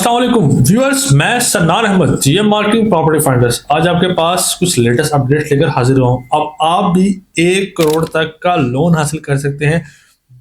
अस्सलाम वालेकुम व्यूअर्स, मैं Sannan Ahmed GM marketing Property Finders आज आपके पास कुछ लेटेस्ट अपडेट लेकर हाजिर हुआ हूं। अब आप भी 1 करोड़ तक का लोन हासिल कर सकते हैं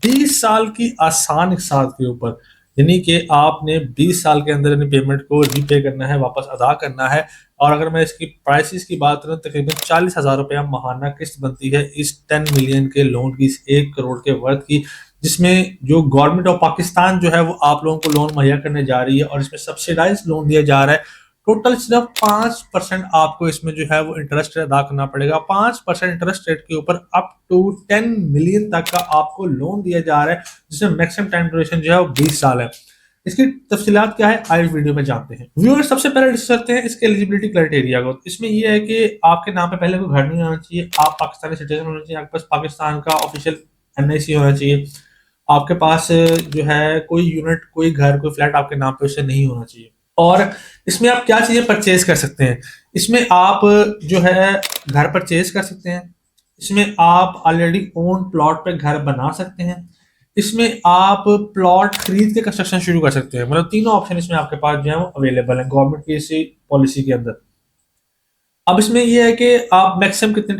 20 साल की आसान साथ के ऊपर। यानी कि आपने 20 साल के अंदर अपनी पेमेंट को रीपे करना है, वापस अदा करना है। और अगर मैं इसकी प्राइसेस की बात करूं, तकरीबन 40,000 रुपया महाना किस्त बनती है इस 10 मिलियन के लोन की, इस 1 करोड़ के वर्थ की, जिसमें जो गवर्नमेंट ऑफ पाकिस्तान जो है वो आप लोगों को लोन मुहैया करने जा रही है और इसमें सब्सिडाइज लोन दिया जा रहा है। टोटल सिर्फ 5% आपको इसमें जो है वो इंटरेस्ट अदा करना पड़ेगा। 5% इंटरेस्ट रेट के ऊपर अप टू 10 मिलियन तक का आपको लोन दिया जा रहा है, जिसमें मैक्सिमम टाइम ड्यूरेशन जो है वो 20 साल है। इसकी तफसीलात क्या है आज वीडियो में जानते हैं। व्यूअर, सबसे पहले डिस्कस करते हैं इसके एलिजिबिलिटी क्राइटेरिया को। इसमें यह है कि आपके नाम पे पहले कोई घर नहीं होना चाहिए, आप पाकिस्तानी सिटीजन होना चाहिए, आपके पास पाकिस्तान का ऑफिशियल एनआईसी होना चाहिए, आपके पास जो है कोई यूनिट, कोई घर, कोई फ्लैट आपके नाम पे उसे नहीं होना चाहिए। और इसमें आप क्या चीजें परचेज कर सकते हैं, इसमें आप जो है घर परचेज कर सकते हैं, इसमें आप ऑलरेडी ओन प्लॉट पे घर बना सकते हैं, इसमें आप प्लॉट खरीद के कंस्ट्रक्शन शुरू कर सकते हैं। मतलब तीनों ऑप्शन इसमें आपके पास जो है वो अवेलेबल है गवर्नमेंट की इसी पॉलिसी के अंदर। अब इसमें यह है कि आप मैक्सिमम कितने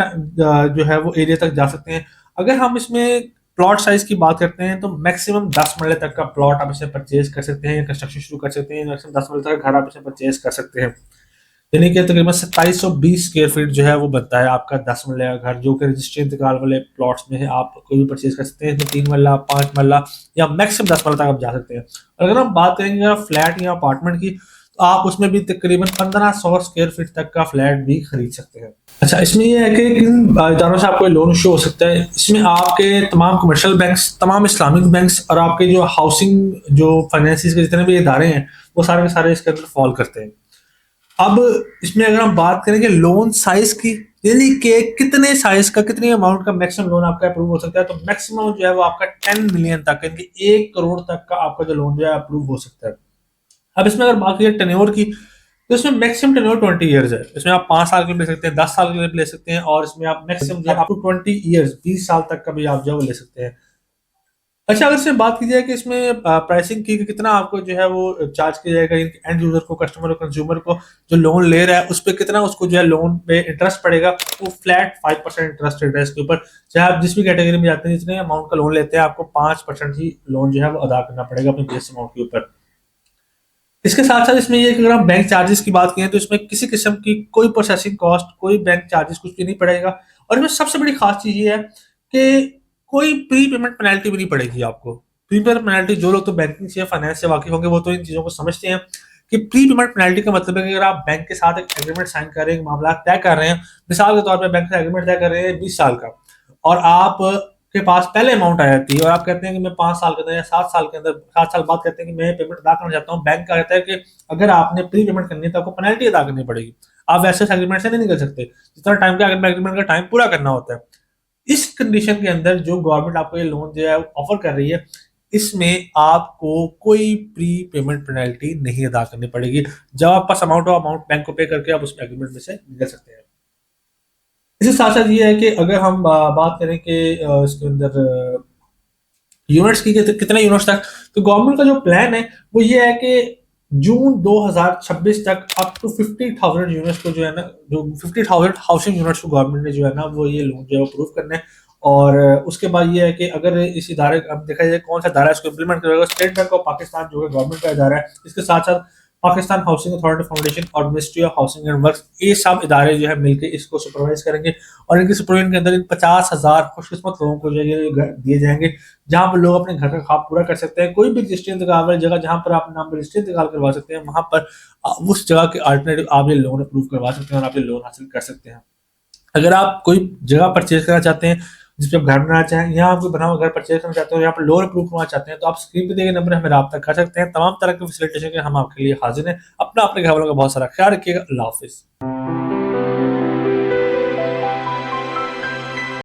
जो है वो एरिया तक जा सकते हैं। अगर हम इसमें प्लॉट साइज की बात करते हैं तो मैक्सिमम 10 मरले तक का प्लॉट आप इसे परचेज कर सकते हैं या कंस्ट्रक्शन शुरू कर सकते हैं। मैक्सिमम 10 मरले तक का घर आप इसे परचेज कर सकते हैं। यानी कि तकरीबन 2720 स्क्वायर फीट जो है वो बनता है आपका 10 मरले का घर, जो कि रजिस्ट्री इंतकाल वाले प्लॉट्स में है। आप कोई भी परचेज कर सकते हैं। इसमें 3 मरला, 5 मरला या मैक्सिमम 10 मरला तक आप जा सकते हैं। और अगर हम बात करेंगे फ्लैट या अपार्टमेंट की, तो आप उसमें भी तकरीबन 1500 स्क्वायर फीट तक का फ्लैट भी खरीद सकते हैं। अच्छा, इसमें यह है कि किन इदारों से आपको लोन इशू हो सकता है। इसमें आपके तमाम कमर्शियल बैंक्स, तमाम इस्लामिक बैंक्स और आपके जो हाउसिंग जो फाइनेंसिस के जितने भी इदारे हैं वो सारे के सारे इसके अंदर फॉल करते हैं। अब इसमें अगर हम बात करेंगे लोन साइज की, यानी कि कितने साइज का, कितने अमाउंट का मैक्सिमम लोन आपका अप्रूव हो सकता है, तो मैक्सिमम जो है वो आपका 10 मिलियन तक, यानी 1 करोड़ तक का आपका जो लोन जो है अप्रूव हो सकता है। अब इसमें अगर बात करें टेन्योर की, तो इसमें मैक्सिमम टेन्योर 20 इयर्स है। इसमें आप 5 साल के लिए ले सकते हैं, 10 साल के लिए ले सकते हैं, और इसमें आप मैक्सिमम जो है अप टू 20 इयर्स, 20 साल तक का भी आप जो है वो ले सकते हैं। अच्छा, अगर इसमें बात की जाए कि इसमें प्राइसिंग की, कि कितना आपको जो है वो चार्ज किया जाएगा एंड यूजर को, कस्टमर को, कंज्यूमर को जो लोन ले रहा है उस पर कितना उसको जो है लोन पे इंटरेस्ट पड़ेगा, वो फ्लैट 5% इंटरेस्ट रेट है इसके ऊपर। चाहे आप जिस भी कैटेगरी में जाते हैं, जितने अमाउंट का लोन लेते हैं, आपको 5% ही लोन जो है वो अदा करना पड़ेगा अपने बेस अमाउंट के ऊपर। इसके साथ साथ इसमें ये कि अगर हम बैंक चार्जेस की बात करें तो इसमें किसी किस्म की कोई प्रोसेसिंग कॉस्ट, कोई बैंक चार्जेस कुछ भी नहीं पड़ेगा। और इसमें सबसे बड़ी खास चीज ये है कि कोई प्री पेमेंट पेनल्टी भी नहीं पड़ेगी आपको। प्री पेमेंट पेनल्टी, जो लोग तो बैंकिंग से या फाइनेंस से वाकिफ होंगे वो तो इन चीजों को समझते हैं कि प्री पेमेंट पेनल्टी का मतलब है कि अगर आप बैंक के साथ एक एग्रीमेंट साइन कर रहे हैं, मामला तय कर रहे हैं, मिसाल के तौर पर बैंक से एग्रीमेंट तय कर रहे हैं 20 साल का, और आप के पास पहले अमाउंट आ जाती है और आप कहते हैं कि मैं 5 साल के अंदर या 7 साल के अंदर, 7 साल बाद कहते हैं कि मैं पेमेंट अदा करना चाहता हूँ। बैंक का कहता है कि अगर आपने प्री पेमेंट करनी है तो आपको पेनल्टी अदा करनी पड़ेगी, आप वैसे एग्रीमेंट से नहीं निकल सकते जितना टाइम का एग्रीमेंट का टाइम पूरा करना होता है। इस कंडीशन के अंदर जो गवर्नमेंट आपको ये लोन जो है ऑफर कर रही है, इसमें आपको कोई प्री पेमेंट पेनल्टी नहीं अदा करनी पड़ेगी। जब आप पास अमाउंट बैंक को पे करके आप उसमें एग्रीमेंट में से निकल सकते हैं। इसके साथ साथ ये है कि अगर हम बात करें कि इसके अंदर यूनिट्स की, कितने यूनिट्स तक, तो गवर्नमेंट का जो प्लान है वो ये है कि जून 2026 तक अप टू 50,000 यूनिट्स को जो है ना, जो 50,000 हाउसिंग यूनिट्स को गवर्नमेंट ने जो है ना वो ये लोन जो है अप्रूव करना है। और उसके बाद ये है कि अगर इस इदारे, अब देखा जाए कौन सा इदारा इसको इम्प्लीमेंट करेगा, स्टेट बैंक ऑफ पाकिस्तान जो है गवर्नमेंट का इदारा है, इसके साथ साथ पाकिस्तान हाउसिंग अथॉरिटी फाउंडेशन और ministry of housing and works, ये सब इदारे जो है मिलकर इसको सुपरवाइज करेंगे। और इनके सुपरविजन के अंदर इन 50,000 खुशकिस्मत लोगों को जो है ये घर दिए जाएंगे, जहां पर लोग अपने घर का ख्वाब पूरा कर सकते हैं। कोई भी रजिस्ट्री इंतकाल वाली जगह जहां पर आप नाम पर रजिस्ट्री इंतकाल करवा सकते हैं, वहां पर उस जगह के अल्टरनेटिव आप ये लोन अप्रूव करवा सकते हैं और आप ये लोन हासिल कर सकते हैं। अगर आप कोई जगह परचेज करना चाहते हैं जिस पे आप घर बनाना चाहें, या आप कोई बना हुआ घर परचेज करना चाहते हो, यहाँ पर लोन अप्रूव करना चाहते हैं, तो आप स्क्रीन पे दिए गए नंबर हमें राब्ता कर सकते हैं। तमाम तरह के फैसिलिटेशन के हम आपके लिए हाजिर हैं। अपना, अपने घर वालों का बहुत सारा ख्याल रखिएगा। अल्लाह हाफिज।